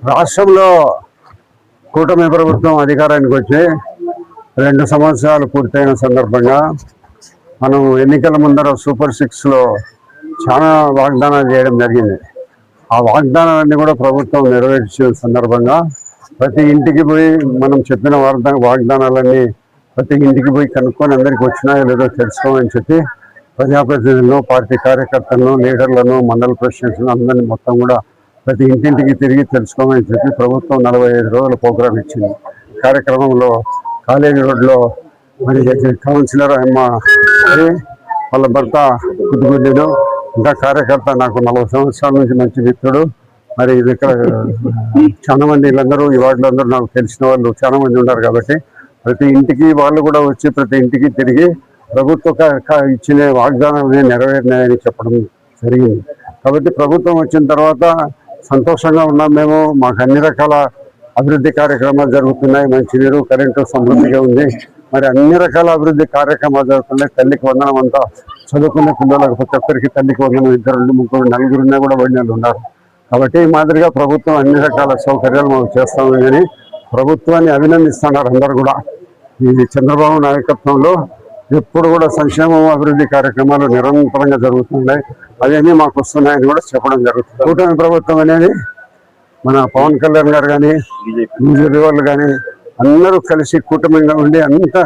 రాష్ట్రంలో కూటమి ప్రభుత్వం అధికారానికి వచ్చి 2 సంవత్సరాలు పూర్తయిన సందర్భంగా మనం ఎన్నికల ముందర సూపర్ 6లో చాలా వాగ్దానాలు చేయడం జరిగింది. ఆ వాగ్దానాలన్నీ కూడా ప్రభుత్వం నెరవేర్చిన సందర్భంగా ప్రతి ఇంటికి పోయి మనం చెప్పిన వాగ్దానాలన్నీ ప్రతి ఇంటికి పోయి కనుక్కొని అందరికి వచ్చినాయో లేదో తెలుసుకోమని చెప్పి ప్రజాప్రతినిధులను, పార్టీ కార్యకర్తలను, లీడర్లను, మండల ప్రెసిడెంట్లను అందరినీ మొత్తం కూడా ప్రతి ఇంటింటికి తిరిగి తెలుసుకోమని చెప్పి ప్రభుత్వం 45 రోజుల ప్రోగ్రాం ఇచ్చింది. కార్యక్రమంలో కాలేజీ రోడ్లో మరి కౌన్సిలర్ అమ్మ వాళ్ళ భర్త కుదుగుద్దుడు, ఇంకా కార్యకర్త నాకు 40 సంవత్సరాల నుంచి మంచి మిత్రుడు. మరి ఇది ఇక్కడ చాలా మంది వీళ్ళందరూ ఈ వార్డులో అందరూ నాకు తెలిసిన వాళ్ళు చాలా మంది ఉన్నారు కాబట్టి ప్రతి ఇంటికి వాళ్ళు కూడా వచ్చి ప్రతి ఇంటికి తిరిగి ప్రభుత్వ ఇచ్చిన వాగ్దానాలని నెరవేరినాయని చెప్పడం జరిగింది. కాబట్టి ప్రభుత్వం వచ్చిన తర్వాత సంతోషంగా ఉన్నాం మేము. మాకు అన్ని రకాల అభివృద్ధి కార్యక్రమాలు జరుగుతున్నాయి. మంచినీరు, కరెంటు సమృద్ధిగా ఉంది. మరి అన్ని రకాల అభివృద్ధి కార్యక్రమాలు జరుగుతున్నాయి. తల్లికి వందనం అంతా చదువుకునే పిల్లలకు ప్రతి ఒక్కరికి తల్లికి వందనం 2, 3, 4 కూడా వడినలు ఉన్నారు. కాబట్టి ఈ మాదిరిగా ప్రభుత్వం అన్ని రకాల సౌకర్యాలు మాకు చేస్తామని కానీ ప్రభుత్వాన్ని అభినందిస్తున్నారు అందరూ కూడా. ఈ చంద్రబాబు నాయకత్వంలో ఎప్పుడు కూడా సంక్షేమం, అభివృద్ధి కార్యక్రమాలు నిరంతరంగా జరుగుతున్నాయి. అవన్నీ మాకు వస్తున్నాయని కూడా చెప్పడం జరుగుతుంది. కూటమి ప్రభుత్వం అనేది మన పవన్ కళ్యాణ్ గారు కానీ బీజేపీ వాళ్ళు కానీ అందరూ కలిసి కూటమిగా ఉండి అంత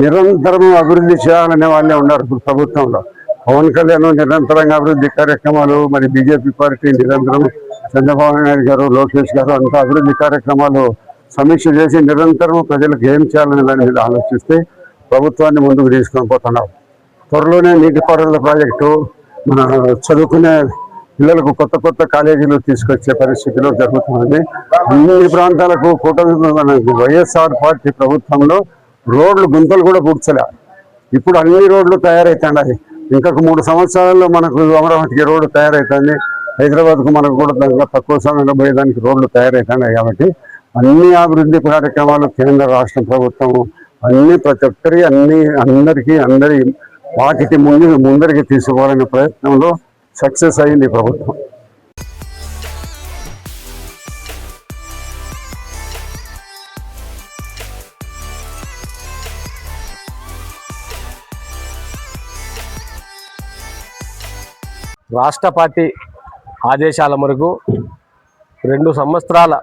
నిరంతరం అభివృద్ధి చేయాలనే వాళ్ళే ఉన్నారు ఇప్పుడు ప్రభుత్వంలో. పవన్ కళ్యాణ్ నిరంతరంగా అభివృద్ధి కార్యక్రమాలు, మరి బీజేపీ పార్టీ నిరంతరం, చంద్రబాబు నాయుడు గారు, లోకేష్ గారు అంతా అభివృద్ధి కార్యక్రమాలు సమీక్ష చేసి నిరంతరం ప్రజలకు ఏం చేయాలనే దాని మీద ఆలోచిస్తే ప్రభుత్వాన్ని ముందుకు తీసుకొని పోతున్నాం. త్వరలోనే నీటిపారుదల ప్రాజెక్టు, మన చదువుకునే పిల్లలకు కొత్త కాలేజీలు తీసుకొచ్చే పరిస్థితిలో జరుగుతుంది. అన్ని ప్రాంతాలకు కూటమి వైఎస్ఆర్ పార్టీ ప్రభుత్వంలో రోడ్లు గుంతలు కూడా పూడ్చలే. ఇప్పుడు అన్ని రోడ్లు తయారవుతున్నాయి. ఇంకొక 3 సంవత్సరాల్లో మనకు అమరావతికి రోడ్డు తయారవుతుంది. హైదరాబాద్కు మనకు కూడా తక్కువ సమయంలో పోయేదానికి రోడ్లు తయారవుతున్నాయి. కాబట్టి అన్ని అభివృద్ధి కార్యక్రమాలు కేంద్ర రాష్ట్ర ప్రభుత్వం అన్ని ప్రతి ఒక్కరి అందరి వాటికి ముందరికి తీసుకోవాలనే ప్రయత్నంలో సక్సెస్ అయింది ప్రభుత్వం. రాష్ట్ర పార్టీ ఆదేశాల మేరకు 2 సంవత్సరాల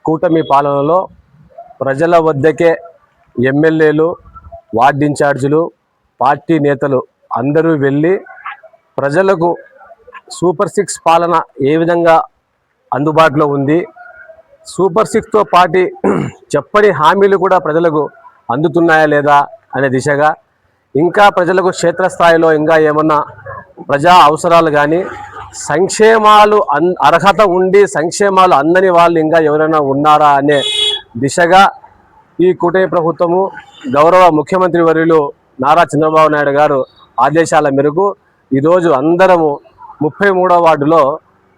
కూటమి పాలనలో ప్రజల వద్దకే ఎమ్మెల్యేలు, వార్డు ఇన్ఛార్జీలు, పార్టీ నేతలు అందరూ వెళ్ళి ప్రజలకు సూపర్ 6 పాలన ఏ విధంగా అందుబాటులో ఉంది, సూపర్ 6తో పాటు చెప్పని హామీలు కూడా ప్రజలకు అందుతున్నాయా లేదా అనే దిశగా, ఇంకా ప్రజలకు క్షేత్రస్థాయిలో ఇంకా ఏమన్నా ప్రజా అవసరాలు కానీ సంక్షేమాలు అర్హత ఉండి సంక్షేమాలు అందని వాళ్ళు ఇంకా ఎవరైనా ఉన్నారా అనే దిశగా ఈ కూటమి ప్రభుత్వము గౌరవ ముఖ్యమంత్రి వర్యులు నారా చంద్రబాబు నాయుడు గారు ఆదేశాల మేరకు ఈరోజు అందరము 33వ వార్డులో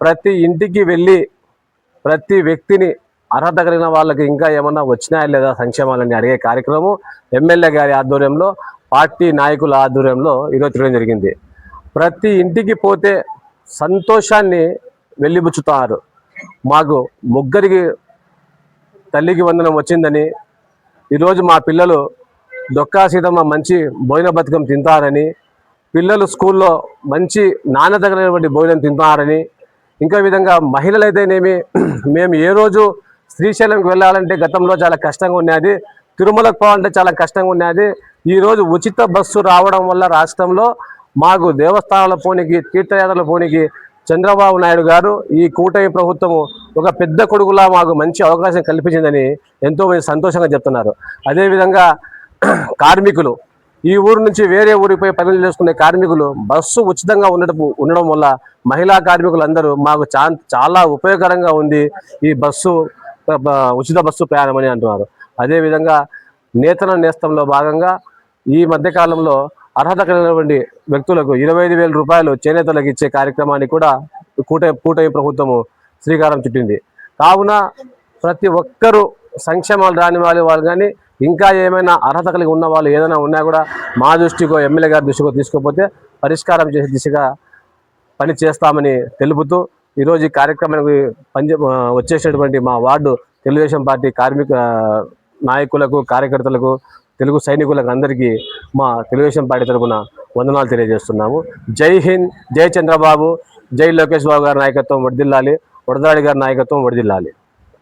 ప్రతి ఇంటికి వెళ్ళి ప్రతి వ్యక్తిని అర్హత కలిగిన వాళ్ళకి ఇంకా ఏమన్నా వచ్చినాయా లేదా సంక్షేమాలని అడిగే కార్యక్రమం ఎమ్మెల్యే గారి ఆధ్వర్యంలో, పార్టీ నాయకుల ఆధ్వర్యంలో ఈరోజు తిరగడం జరిగింది. ప్రతి ఇంటికి పోతే సంతోషాన్ని వెళ్ళిబుచ్చుతారు. మాకు ముగ్గురికి తల్లికి వందనం వచ్చిందని, ఈరోజు మా పిల్లలు దొక్కా సీతమ్మ మంచి భోజన బతుకం తింటారని, పిల్లలు స్కూల్లో మంచి నాణ్యత కలిగినటువంటి భోజనం తింటున్నారని, ఇంకా విధంగా మహిళలైతేనేమి మేము ఏ రోజు శ్రీశైలంకి వెళ్ళాలంటే గతంలో చాలా కష్టంగా ఉన్నది, తిరుమలకు పోవాలంటే చాలా కష్టంగా ఉన్నది. ఈరోజు ఉచిత బస్సు రావడం వల్ల రాష్ట్రంలో మాకు దేవస్థానాల పోనీకి, తీర్థయాత్రల పోనీకి చంద్రబాబు నాయుడు గారు ఈ కూటమి ప్రభుత్వము ఒక పెద్ద కొడుకులా మాకు మంచి అవకాశం కల్పించిందని ఎంతో సంతోషంగా చెప్తున్నారు. అదేవిధంగా కార్మికులు, ఈ ఊరు నుంచి వేరే ఊరికి పోయి పనులు చేసుకునే కార్మికులు బస్సు ఉచితంగా ఉండడం వల్ల మహిళా కార్మికులు అందరూ మాకు చాలా ఉపయోగకరంగా ఉంది ఈ ఉచిత బస్సు ప్రయాణం అని అంటున్నారు. అదేవిధంగా నేతనంలో భాగంగా ఈ మధ్యకాలంలో అర్హత కలిగినటువంటి వ్యక్తులకు 25,000 రూపాయలు చేనేతలకు ఇచ్చే కార్యక్రమాన్ని కూడా కూటమి ప్రభుత్వము శ్రీకారం చుట్టింది. కావున ప్రతి ఒక్కరూ సంక్షేమాలు రాని వాళ్ళు కానీ ఇంకా ఏమైనా అర్హత కలిగి ఉన్న వాళ్ళు ఏదైనా ఉన్నా కూడా మా దృష్టికో ఎమ్మెల్యే గారి దృష్టికో తీసుకోకపోతే పరిష్కారం చేసే దిశగా పని చేస్తామని తెలుపుతూ ఈరోజు ఈ కార్యక్రమానికి వచ్చేసినటువంటి మా వార్డు తెలుగుదేశం పార్టీ కార్మిక నాయకులకు, కార్యకర్తలకు, తెలుగు సైనికులకు అందరికీ మా తెలుగుదేశం పార్టీ తరఫున వందనాలు తెలియజేస్తున్నాము. జై హింద్, జై చంద్రబాబు, జై లోకేష్ బాబు గారి నాయకత్వం వర్ధిల్లాలి, వరదరాడి గారి నాయకత్వం వర్ధిల్లాలి.